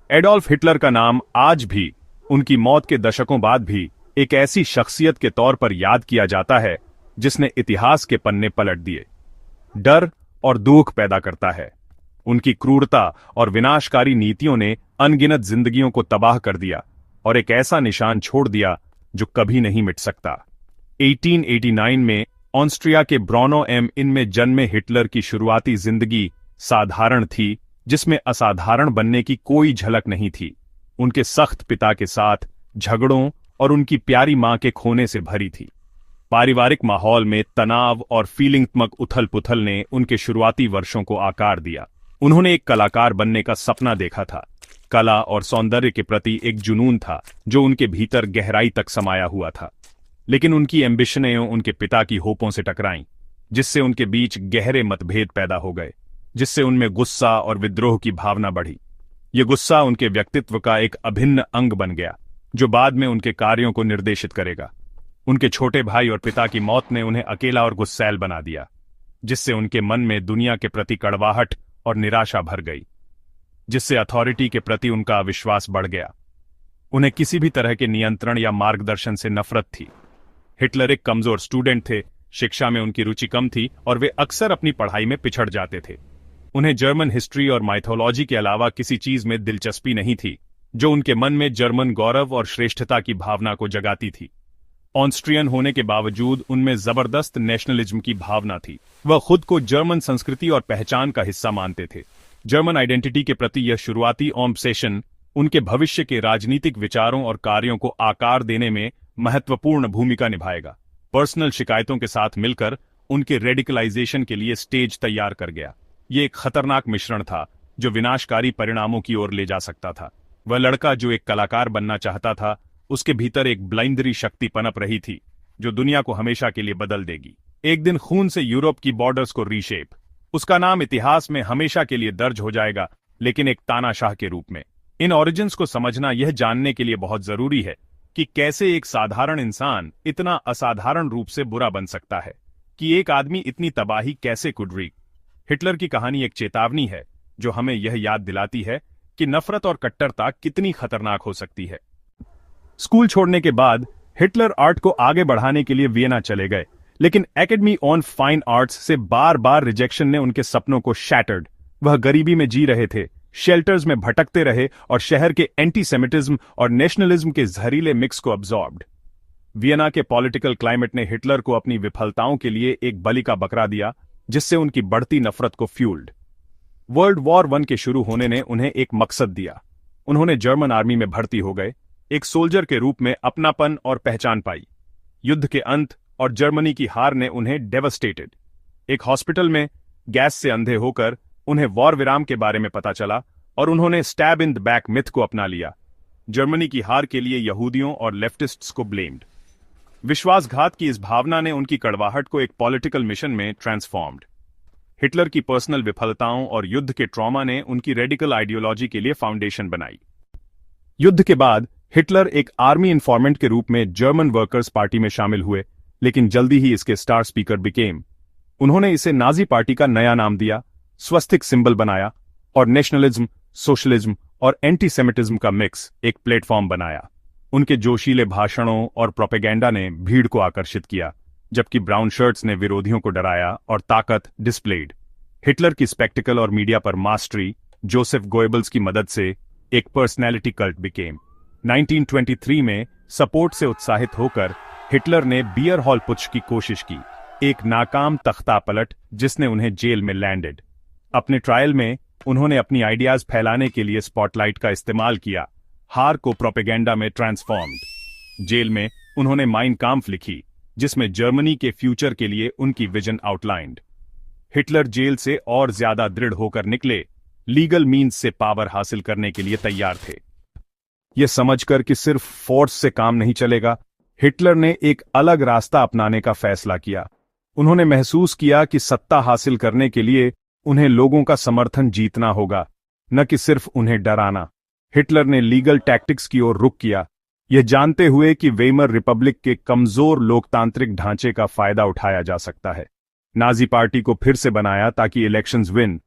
Adolf Hitler का नाम आज भी, उनकी मौत के दशकों बाद भी, एक ऐसी शख्सियत के तौर पर याद किया जाता है जिसने इतिहास के पन्ने पलट दिए, डर और दुख पैदा करता है। उनकी क्रूरता और विनाशकारी नीतियों ने अनगिनत जिंदगियों को तबाह कर दिया और एक ऐसा निशान छोड़ दिया जो कभी नहीं मिट सकता। 1889 में ऑस्ट्रिया के ब्रॉनो एम इन में जन्मे हिटलर की शुरुआती जिंदगी साधारण थी, जिसमें असाधारण बनने की कोई झलक नहीं थी। उनके सख्त पिता के साथ झगड़ों और उनकी प्यारी मां के खोने से भरी थी। पारिवारिक माहौल में तनाव और फीलिंगात्मक उथल पुथल ने उनके शुरुआती वर्षों को आकार दिया। उन्होंने एक कलाकार बनने का सपना देखा था। कला और सौंदर्य के प्रति एक जुनून था जो उनके भीतर गहराई तक समाया हुआ था। लेकिन उनकी एम्बिशनें उनके पिता की होपों से टकराईं, जिससे उनके बीच गहरे मतभेद पैदा हो गए, जिससे उनमें गुस्सा और विद्रोह की भावना बढ़ी। ये गुस्सा उनके व्यक्तित्व का एक अभिन्न अंग बन गया, जो बाद में उनके कार्यों को निर्देशित करेगा। उनके छोटे भाई और पिता की मौत ने उन्हें अकेला और गुस्सैल बना दिया, जिससे उनके मन में दुनिया के प्रति कड़वाहट और निराशा भर गई, जिससे अथॉरिटी के प्रति उनका अविश्वास बढ़ गया। उन्हें किसी भी तरह के नियंत्रण या मार्गदर्शन से नफरत थी। हिटलर एक कमजोर स्टूडेंट थे, शिक्षा में उनकी रुचि कम थी और वे अक्सर अपनी पढ़ाई में पिछड़ जाते थे। उन्हें जर्मन हिस्ट्री और माइथोलॉजी के अलावा किसी चीज में दिलचस्पी नहीं थी जो उनके मन में जर्मन गौरव और श्रेष्ठता की भावना को जगाती थी। ऑस्ट्रियन होने के बावजूद उनमें जबरदस्त नेशनलिज्म की भावना थी। वह खुद को जर्मन संस्कृति और पहचान का हिस्सा मानते थे। जर्मन आइडेंटिटी के प्रति यह शुरुआती ऑब्सेशन उनके भविष्य के राजनीतिक विचारों और कार्यों को आकार देने में महत्वपूर्ण भूमिका निभाएगा। पर्सनल शिकायतों के साथ मिलकर उनके रेडिकलाइजेशन के लिए स्टेज तैयार कर गया। यह एक खतरनाक मिश्रण था जो विनाशकारी परिणामों की ओर ले जा सकता था। वह लड़का जो एक कलाकार बनना चाहता था, उसके भीतर एक ब्लाइंडरी शक्ति पनप रही थी जो दुनिया को हमेशा के लिए बदल देगी। एक दिन खून से यूरोप की बॉर्डर्स को रीशेप। उसका नाम इतिहास में हमेशा के लिए दर्ज हो जाएगा, लेकिन एक तानाशाह के रूप में। इन ओरिजिन्स को समझना यह जानने के लिए बहुत जरूरी है कि कैसे एक साधारण इंसान इतना असाधारण रूप से बुरा बन सकता है, कि एक आदमी इतनी तबाही कैसे कुडरी। हिटलर की कहानी एक चेतावनी है जो हमें यह याद दिलाती है कि नफरत और कट्टरता कितनी खतरनाक हो सकती है। स्कूल छोड़ने के बाद हिटलर आर्ट को आगे बढ़ाने के लिए वियना चले गए, लेकिन एकेडमी ऑन फाइन आर्ट्स से बार बार रिजेक्शन ने उनके सपनों को शैटर्ड। वह गरीबी में जी रहे थे, शेल्टर्स में भटकते रहे और शहर के एंटीसेमिटिज्म और नेशनलिज्म के जहरीले मिक्स को अब्सॉर्ब्ड। वियना के पॉलिटिकल क्लाइमेट ने हिटलर को अपनी विफलताओं के लिए एक बलि का बकरा दिया, जिससे उनकी बढ़ती नफरत को फ्यूल्ड। वर्ल्ड वॉर 1 के शुरू होने ने उन्हें एक मकसद दिया। उन्होंने जर्मन आर्मी में भर्ती हो गए, एक सोल्जर के रूप में अपनापन और पहचान पाई। युद्ध के अंत और जर्मनी की हार ने उन्हें डेवस्टेटेड। एक हॉस्पिटल में गैस से अंधे होकर उन्हें वॉर विराम के बारे में पता चला और उन्होंने stab in the back myth को अपना लिया। जर्मनी की हार के लिए यहूदियों और लेफ्टिस्ट्स को ब्लेम्ड। विश्वासघात की इस भावना ने उनकी कड़वाहट को एक पॉलिटिकल मिशन में ट्रांसफॉर्म्ड। हिटलर की पर्सनल विफलताओं और युद्ध के ट्रॉमा ने उनकी रेडिकल आइडियोलॉजी के लिए फाउंडेशन बनाई। युद्ध के बाद हिटलर एक आर्मी इन्फॉर्मेंट के रूप में जर्मन वर्कर्स पार्टी में शामिल हुए, लेकिन जल्दी ही इसके स्टार स्पीकर बिकेम। उन्होंने इसे नाजी पार्टी का नया नाम दिया, स्वस्तिक सिंबल बनाया और नेशनलिज्म, सोशलिज्म और एंटीसेमिटिज्म का मिक्स एक प्लेटफॉर्म बनाया। उनके जोशीले भाषणों और प्रोपेगेंडा ने भीड़ को आकर्षित किया, जबकि ब्राउन शर्ट्स ने विरोधियों को डराया और ताकत डिस्प्लेड। हिटलर की स्पेक्टिकल और मीडिया पर मास्टरी जोसेफ गोएबल्स की मदद से एक पर्सनैलिटी कल्ट बिकेम। 1923 में सपोर्ट से उत्साहित होकर हिटलर ने बियर हॉल पुच्छ की कोशिश की, एक नाकाम तख्ता पलट जिसने उन्हें जेल में लैंडेड। अपने ट्रायल में उन्होंने अपनी आइडियाज फैलाने के लिए स्पॉटलाइट का इस्तेमाल किया, हार को प्रोपेगेंडा में ट्रांसफॉर्म्ड। जेल में उन्होंने माइन काम्फ लिखी, जिसमें जर्मनी के फ्यूचर के लिए उनकी विजन आउटलाइंड। हिटलर जेल से और ज्यादा दृढ़ होकर निकले, लीगल मीन्स से पावर हासिल करने के लिए तैयार थे। यह समझकर कि सिर्फ फोर्स से काम नहीं चलेगा, हिटलर ने एक अलग रास्ता अपनाने का फैसला किया। उन्होंने महसूस किया कि सत्ता हासिल करने के लिए उन्हें लोगों का समर्थन जीतना होगा, न कि सिर्फ उन्हें डराना। हिटलर ने लीगल टैक्टिक्स की ओर रुख किया, यह जानते हुए कि वेमर रिपब्लिक के कमजोर लोकतांत्रिक ढांचे का फायदा उठाया जा सकता है। नाजी पार्टी को फिर से बनाया ताकि इलेक्शंस विन।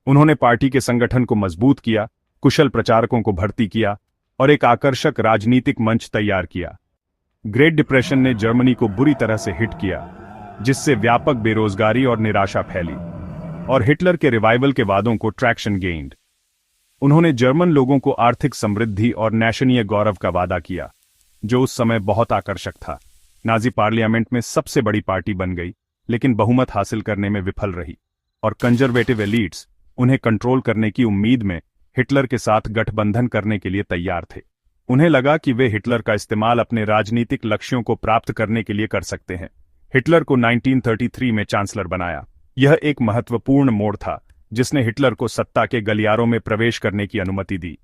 उन्होंने पार्टी के संगठन को मजबूत किया, कुशल प्रचारकों को भर्ती किया और एक आकर्षक राजनीतिक मंच तैयार किया। ग्रेट डिप्रेशन ने जर्मनी को बुरी तरह से हिट किया, जिससे व्यापक बेरोजगारी और निराशा फैली, और हिटलर के रिवाइवल के वादों को ट्रैक्शन गेन्ड। उन्होंने जर्मन लोगों को आर्थिक समृद्धि और नेशनीय गौरव का वादा किया, जो उस समय बहुत आकर्षक था। नाजी पार्लियामेंट में सबसे बड़ी पार्टी बन गई, लेकिन बहुमत हासिल करने में विफल रही, और कंजर्वेटिव एलीट्स उन्हें कंट्रोल करने की उम्मीद में हिटलर के साथ गठबंधन करने के लिए तैयार थे। उन्हें लगा कि वे हिटलर का इस्तेमाल अपने राजनीतिक लक्ष्यों को प्राप्त करने के लिए कर सकते हैं। हिटलर को 1933 में चांसलर बनाया। यह एक महत्वपूर्ण मोड़ था, जिसने हिटलर को सत्ता के गलियारों में प्रवेश करने की अनुमति दी।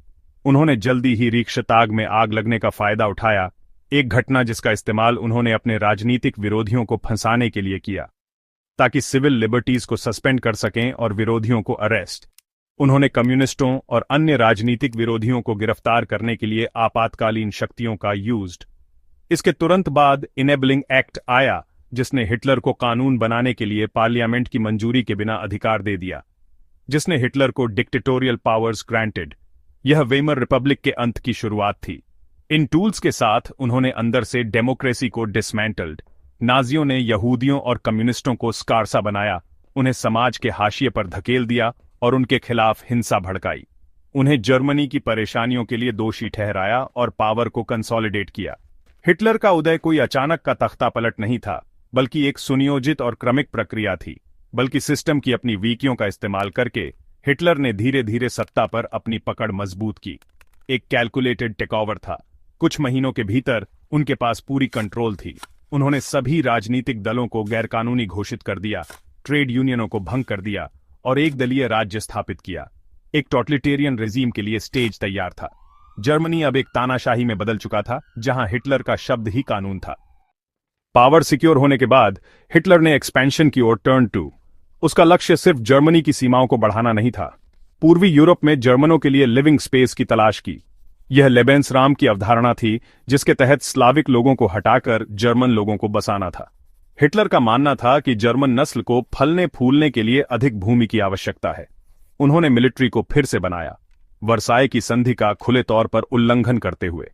उन्होंने जल्दी ही रीख्सटाग में आग लगने का फायदा उठाया, एक घटना जिसका इस्तेमाल उन्होंने अपने राजनीतिक विरोधियों को फंसाने के लिए किया, ताकि सिविल लिबर्टीज को सस्पेंड कर सकें और विरोधियों को अरेस्ट। उन्होंने कम्युनिस्टों और अन्य राजनीतिक विरोधियों को गिरफ्तार करने के लिए आपातकालीन शक्तियों का यूज्ड। इसके तुरंत बाद इनेबलिंग एक्ट आया, जिसने हिटलर को कानून बनाने के लिए पार्लियामेंट की मंजूरी के बिना अधिकार दे दिया, जिसने हिटलर को डिक्टेटोरियल पावर्स ग्रांटेड। यह वेमर रिपब्लिक के अंत की शुरुआत थी। इन टूल्स के साथ उन्होंने अंदर से डेमोक्रेसी को डिसमेंटल्ड। नाजियों ने यहूदियों और कम्युनिस्टों को स्कारसा बनाया, उन्हें समाज के हाशिए पर धकेल दिया और उनके खिलाफ हिंसा भड़काई। उन्हें जर्मनी की परेशानियों के लिए दोषी ठहराया और पावर को कंसोलिडेट किया। हिटलर का उदय कोई अचानक का तख्ता पलट नहीं था, बल्कि एक सुनियोजित और क्रमिक प्रक्रिया थी। बल्कि सिस्टम की अपनी वीकियों का इस्तेमाल करके हिटलर ने धीरे धीरे सत्ता पर अपनी पकड़ मजबूत की। एक कैलकुलेटेड टेकओवर था। कुछ महीनों के भीतर उनके पास पूरी कंट्रोल थी। उन्होंने सभी राजनीतिक दलों को गैरकानूनी घोषित कर दिया, ट्रेड यूनियनों को भंग कर दिया और एक दलीय राज्य स्थापित किया। एक टोटलिटेरियन रेजीम के लिए स्टेज तैयार था। जर्मनी अब एक तानाशाही में बदल चुका था, जहां हिटलर का शब्द ही कानून था। पावर सिक्योर होने के बाद हिटलर ने एक्सपेंशन की ओर टर्न टू। उसका लक्ष्य सिर्फ जर्मनी की सीमाओं को बढ़ाना नहीं था, पूर्वी यूरोप में जर्मनों के लिए लिविंग स्पेस की तलाश की। यह लेबेंसराम की अवधारणा थी, जिसके तहत स्लाविक लोगों को हटाकर जर्मन लोगों को बसाना था। हिटलर का मानना था कि जर्मन नस्ल को फलने फूलने के लिए अधिक भूमि की आवश्यकता है। उन्होंने मिलिट्री को फिर से बनाया, वर्साय की संधि का खुले तौर पर उल्लंघन करते हुए।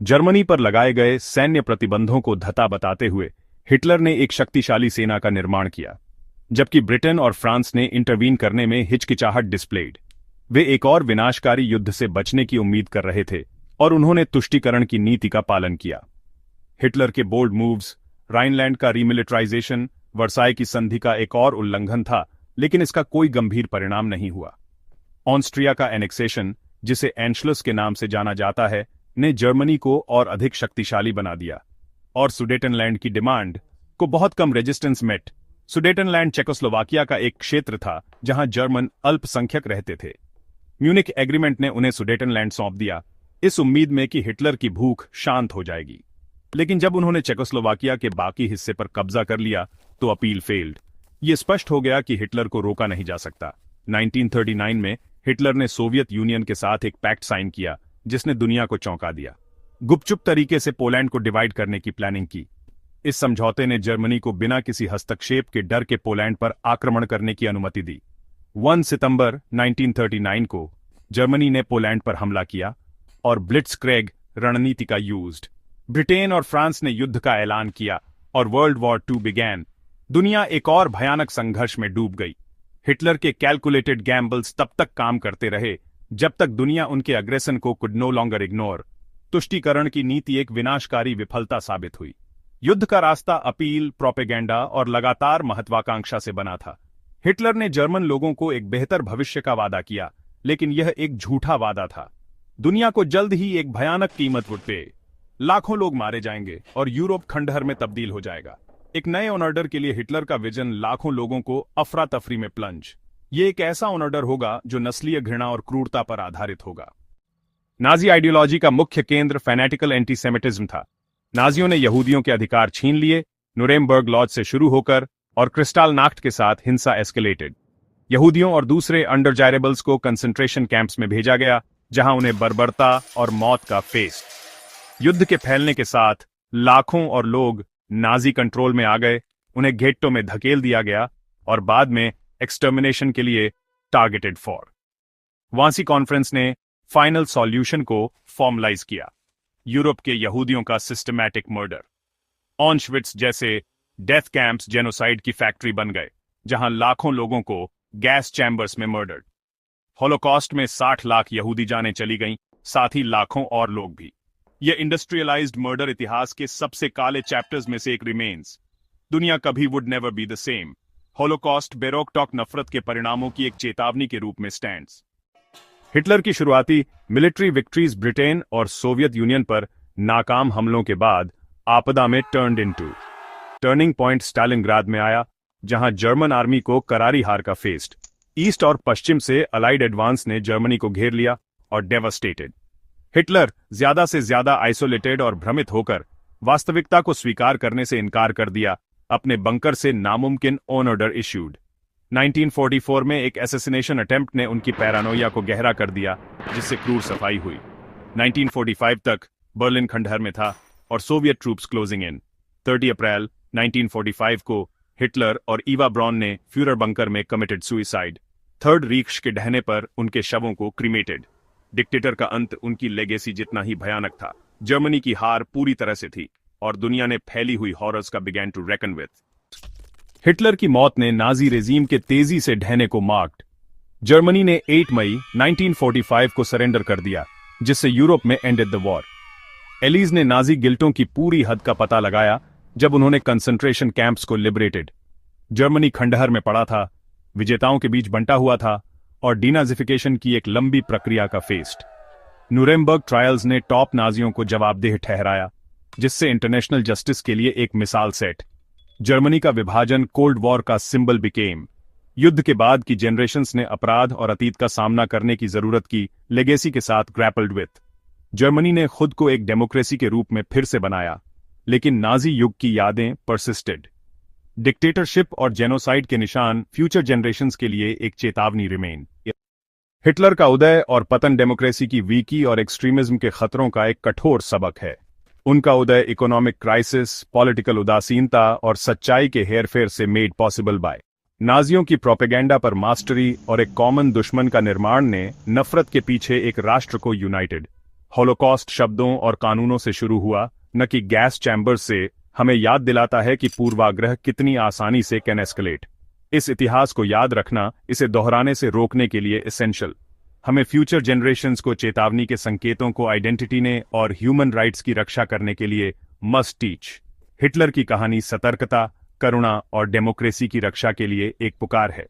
जर्मनी पर लगाए गए सैन्य प्रतिबंधों को धता बताते हुए हिटलर ने एक शक्तिशाली सेना का निर्माण किया, जबकि ब्रिटेन और फ्रांस ने इंटरवीन करने में हिचकिचाहट डिस्प्लेड। वे एक और विनाशकारी युद्ध से बचने की उम्मीद कर रहे थे और उन्होंने तुष्टीकरण की नीति का पालन किया। हिटलर के बोल्ड मूव्स, राइनलैंड का रीमिलिटराइजेशन, वर्साय की संधि का एक और उल्लंघन था, लेकिन इसका कोई गंभीर परिणाम नहीं हुआ। ऑस्ट्रिया का एनेक्सेशन, जिसे एंशलस के नाम से जाना जाता है, ने जर्मनी को और अधिक शक्तिशाली बना दिया, और सुडेटनलैंड की डिमांड को बहुत कम रेजिस्टेंस मेट। सुडेटनलैंड चेकोस्लोवाकिया का एक क्षेत्र था जहां जर्मन अल्पसंख्यक रहते थे। म्यूनिक एग्रीमेंट ने उन्हें सुडेटनलैंड सौंप दिया, इस उम्मीद में कि हिटलर की भूख शांत हो जाएगी। लेकिन जब उन्होंने चेकोस्लोवाकिया के बाकी हिस्से पर कब्जा कर लिया, तो अपील फेल्ड। ये स्पष्ट हो गया कि हिटलर को रोका नहीं जा सकता। 1939 में हिटलर ने सोवियत यूनियन के साथ एक पैक्ट साइन किया, जिसने दुनिया को चौंका दिया। गुपचुप तरीके से पोलैंड को डिवाइड करने की प्लानिंग की। इस समझौते ने जर्मनी को बिना किसी हस्तक्षेप के डर के पोलैंड पर आक्रमण करने की अनुमति दी। 1 सितंबर 1939 को जर्मनी ने पोलैंड पर हमला किया और ब्लिट्जक्रेग रणनीति का यूज्ड। ब्रिटेन और फ्रांस ने युद्ध का ऐलान किया और वर्ल्ड वॉर 2 बिगैन। दुनिया एक और भयानक संघर्ष में डूब गई। हिटलर के कैलकुलेटेड गैम्बल्स तब तक काम करते रहे जब तक दुनिया उनके अग्रेशन को कुड नो लॉन्गर इग्नोर। तुष्टीकरण की नीति एक विनाशकारी विफलता साबित हुई। युद्ध का रास्ता अपील, प्रोपेगेंडा और लगातार महत्वाकांक्षा से बना था। हिटलर ने जर्मन लोगों को एक बेहतर भविष्य का वादा किया, लेकिन यह एक झूठा वादा था। दुनिया को जल्द ही एक भयानक कीमत पे लाखों लोग मारे जाएंगे और यूरोप खंडहर में तब्दील हो जाएगा। एक नए ऑनर्डर के लिए हिटलर का विजन लाखों लोगों को अफरा तफरी में प्लंज। ये एक ऐसा ऑनर्डर होगा जो नस्लीय घृणा और क्रूरता पर आधारित होगा। नाजी आइडियोलॉजी का मुख्य केंद्र फैनेटिकल एंटीसेमिटिज्म था। नाजियों ने यहूदियों के अधिकार छीन लिए। नुरेमबर्ग लॉज से शुरू होकर और क्रिस्टालनाख्ट के साथ हिंसा एस्केलेटेड। यहूदियों और दूसरे अंडरजायरेबल्स को कंसंट्रेशन कैंप्स में भेजा गया, जहां उन्हें बर्बरता और मौत का फेस। युद्ध के फैलने के साथ लाखों और लोग नाजी कंट्रोल में आ गए। उन्हें गेट्टो में धकेल दिया गया और बाद में एक्सटर्मिनेशन के लिए टारगेटेड फॉर। वांसी कॉन्फ्रेंस ने फाइनल सॉल्यूशन को फॉर्मलाइज किया। यूरोप के यहूदियों का सिस्टमैटिक मर्डर। ऑशविट्ज जैसे डेथ कैंप्स जेनोसाइड की फैक्ट्री बन गए, जहां लाखों लोगों को गैस चैम्बर्स में मर्डर्ड। होलोकॉस्ट में 60 लाख यहूदी जानें चली गईं, साथ ही लाखों और लोग भी। यह इंडस्ट्रियलाइज्ड मर्डर इतिहास के सबसे काले चैप्टर्स में से एक रिमेन्स। दुनिया कभी would never be the same. Holocaust बेरोकटॉक नफरत के परिणामों की एक चेतावनी के रूप में स्टैंड्स। हिटलर की शुरुआती मिलिट्री विक्ट्रीज ब्रिटेन और सोवियत यूनियन पर नाकाम हमलों के बाद आपदा में टर्निंग पॉइंट स्टालिनग्राद में आया, जहां जर्मन आर्मी को करारी हार का फेस्ट। ईस्ट और पश्चिम से अलाइड एडवांस ने जर्मनी को घेर लिया और डेवास्टेटेड। हिटलर ज्यादा से ज्यादा आइसोलेटेड और भ्रमित होकर वास्तविकता को स्वीकार करने से इनकार कर दिया। अपने बंकर से नामुमकिन ऑन ऑर्डर इश्यूड। 1944 में एक असैसिनेशन अटेम्प्ट ने उनकी पैरानोया को गहरा कर दिया, जिससे क्रूर सफाई हुई। 1945 तक बर्लिन खंडहर में था और सोवियत ट्रूप्स क्लोजिंग इन। 30 अप्रैल 1945 को हिटलर और ईवा ब्रॉन ने फ्यूरर बंकर में कमिटेड सुइसाइड। थर्ड रीख के ढहने पर उनके शवों को क्रीमेटेड। डिक्टेटर का अंत उनकी लेगेसी जितना ही भयानक था। जर्मनी की हार पूरी तरह से थी और दुनिया ने फैली हुई हॉरर्स का began to reckon with. Hitler की मौत ने नाजी रेजीम के तेजी से ढहने को मार्क्ड। जर्मनी ने 8 मई 1945 को सरेंडर कर दिया, जिससे यूरोप में एंडेड द वॉर। एलीज ने नाजी गिल्टों की पूरी हद का पता लगाया जब उन्होंने कंसंट्रेशन कैंप्स को लिबरेटेड। जर्मनी खंडहर में पड़ा था, विजेताओं के बीच बंटा हुआ था और डीनाजिफिकेशन की एक लंबी प्रक्रिया का फेस्ट। न्यूरेमबर्ग ट्रायल्स ने टॉप नाजियों को जवाबदेह ठहराया, जिससे इंटरनेशनल जस्टिस के लिए एक मिसाल सेट। जर्मनी का विभाजन कोल्ड वॉर का सिंबल बिकेम। युद्ध के बाद की जनरेशंस ने अपराध और अतीत का सामना करने की जरूरत की लेगेसी के साथ ग्रैपल्ड विथ। जर्मनी ने खुद को एक डेमोक्रेसी के रूप में फिर से बनाया, लेकिन नाजी युग की यादें परसिस्टेड। डिक्टेटरशिप और जेनोसाइड के निशान फ्यूचर जनरेशंस के लिए एक चेतावनी रिमेन। हिटलर का उदय और पतन डेमोक्रेसी की वीकी और एक्सट्रीमिज्म के खतरों का एक कठोर सबक है। उनका उदय इकोनॉमिक क्राइसिस, पॉलिटिकल उदासीनता और सच्चाई के हेरफेर से मेड पॉसिबल बाय नाजियों की प्रोपेगेंडा पर मास्टरी और एक कॉमन दुश्मन का निर्माण ने नफरत के पीछे एक राष्ट्र को यूनाइटेड। होलोकॉस्ट शब्दों और कानूनों से शुरू हुआ, न कि गैस चैम्बर से, हमें याद दिलाता है कि पूर्वाग्रह कितनी आसानी से कैन एस्केलेट। इस इतिहास को याद रखना इसे दोहराने से रोकने के लिए एसेंशियल। हमें फ्यूचर जनरेशंस को चेतावनी के संकेतों को आइडेंटिटी ने और ह्यूमन राइट्स की रक्षा करने के लिए मस्ट टीच। हिटलर की कहानी सतर्कता, करुणा और डेमोक्रेसी की रक्षा के लिए एक पुकार है।